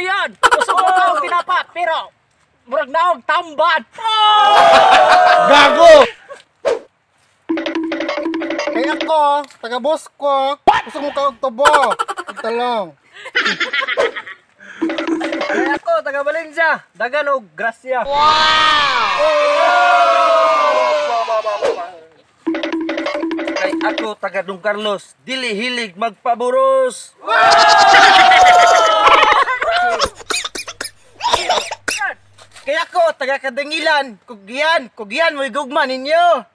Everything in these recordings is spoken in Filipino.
yan! Gusto ko tao tinapa, pero murag naog tambad! Gago! Kaya ako, taga-boss ko. Gusto mo ka og tubo. Talong. Kaya ako, taga Valencia, dagan o grasya. Kay ako taga Don Carlos, dili hilig magpaburos. Kaya ako taga Kadangilan, kugian mo igugma ninyo.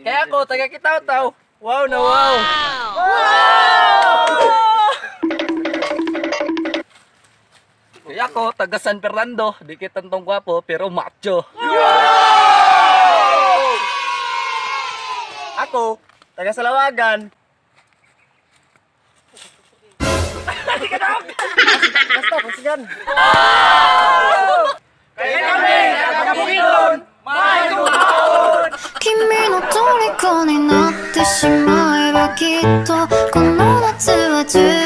Kaya ako taga Kitaw-Taw. Wow na wow. Kaya ako taga San Fernando, di kita tong gwapo pero macho. Ako taga Salawagan. Basta, pasigan. Kaya kami taga Bukidnon, may kumahon. 君の虜になってしまえばきっとこの夏は充